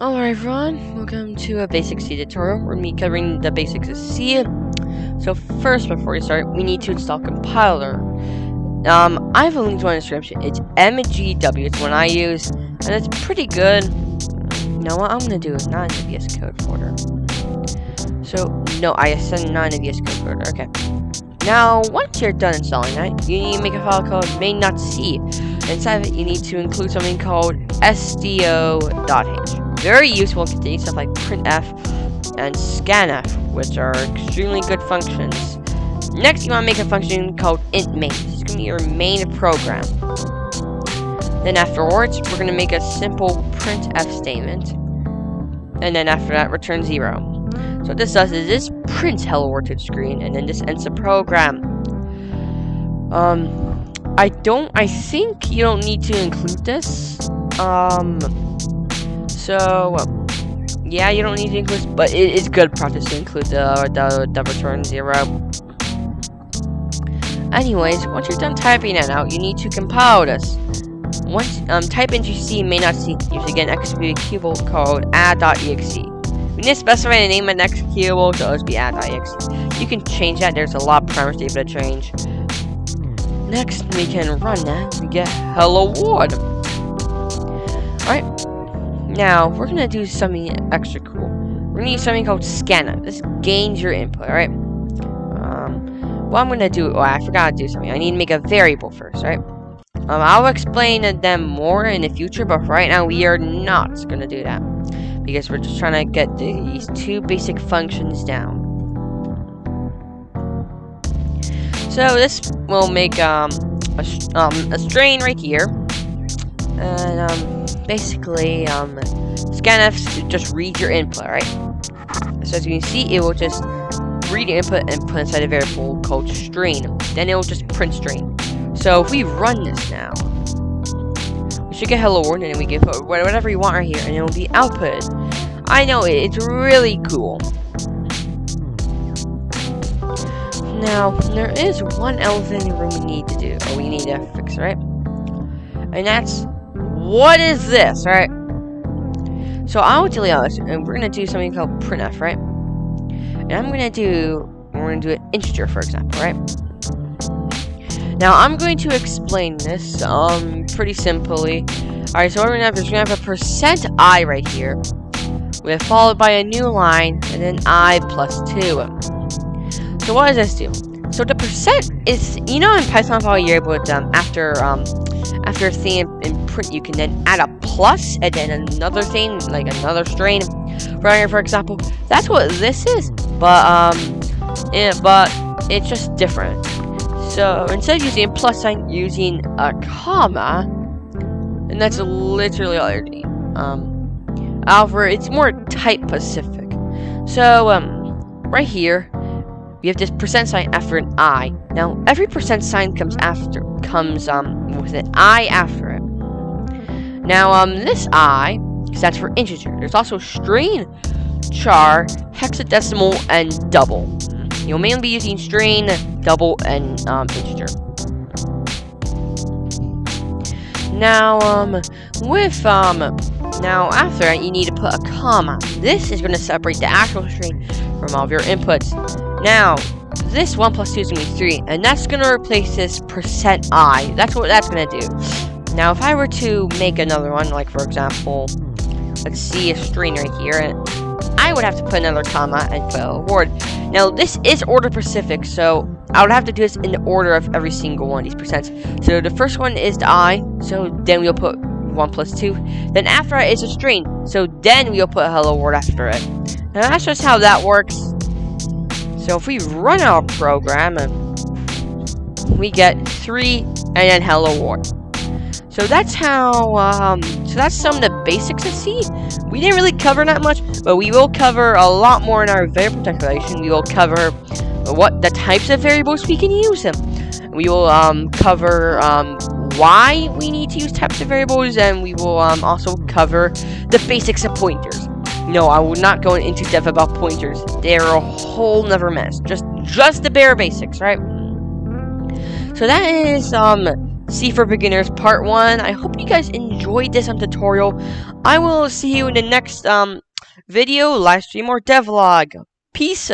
Alright everyone, welcome to a basic C tutorial. We're going to be covering the basics of C. So first, before we start, we need to install compiler. I have a link to it in the description. It's MGW, it's one I use, and it's pretty good. Now what I'm going to do is not in the VS Code folder. So, no, I send not in the VS Code folder, okay. Now, once you're done installing that, you need to make a file called main.c. Inside of it, you need to include something called sdo.h. Very useful, containing stuff like Printf and scanf, which are extremely good functions. Next, you want to make a function called int main. This is going to be your main program. Then afterwards, we're going to make a simple printf statement. And then after that, return 0. So what this does is this prints hello world to the screen, and then this ends the program. I think you don't need to include this. So, yeah, you don't need to include this, but it is good practice to include the return 0. Anyways, once you're done typing that out, you need to compile this. Once, type into C main.c, use again executable code add.exe. We need to specify the name of the executable, so it'll be add.exe. You can change that, there's a lot of parameters to change. Next, we can run that, we get hello world. Alright, now we're gonna do something extra cool. We're gonna use something called scanf. This gains your input, alright? What I'm gonna do, I forgot to do something. I need to make a variable first, right? I'll explain them more in the future, but right now we are not gonna do that. Because we're just trying to get these two basic functions down. So this will make a string right here, and basically scanf just read your input, right? So as you can see, it will just read your input and put inside a variable called string. Then it will just print string. So if we run this now, we should get hello world, and then we can put whatever you want right here, and it will be outputted. I know it's really cool. Now, there is one elephant in the room we need to do, or we need to fix, right? And that's, what is this, right? So I'll delete all this, and we're gonna do something called Printf, right? And we're gonna do an integer, for example, right? Now I'm going to explain this, pretty simply. Alright, so what we're gonna have is we're gonna have a %i right here, with followed by a new line, and then I plus 2. So what does this do? So the percent is, in Python file you're able to, after a thing in print, you can then add a plus, and then another thing, like another string. Right here, for example, that's what this is, but it's just different. So instead of using a plus sign, using a comma, and that's literally all you're doing. However, it's more type specific. So right here, we have this % after an I. Now every % sign comes with an I after it. Now this I stands for integer. There's also string, char, hexadecimal, and double. You'll mainly be using string, double, and integer. Now now after that, you need to put a comma. This is going to separate the actual string from all of your inputs. Now this 1 plus 2 is going to be 3, and that's going to replace this %i. That's what that's going to do. Now if I were to make another one, like for example, let's see a string right here, I would have to put another comma and put a word. Now this is order specific, so I would have to do this in the order of every single one of these percents. So the first one is the I, so then we'll put 1 plus 2. Then after it is a string, so then we'll put hello world after it. Now that's just how that works. So if we run our program, we get 3 and then hello world. So that's how, so that's some of the basics of C. We didn't really cover that much, but we will cover a lot more in our variable declaration. We will cover what the types of variables we can use them. We will cover why we need to use types of variables, and we will also cover the basics of pointers. No, I will not go into depth about pointers. They're a whole nother mess. Just the bare basics, right? So that is C for Beginners Part 1. I hope you guys enjoyed this tutorial. I will see you in the next video, live stream, or devlog. Peace.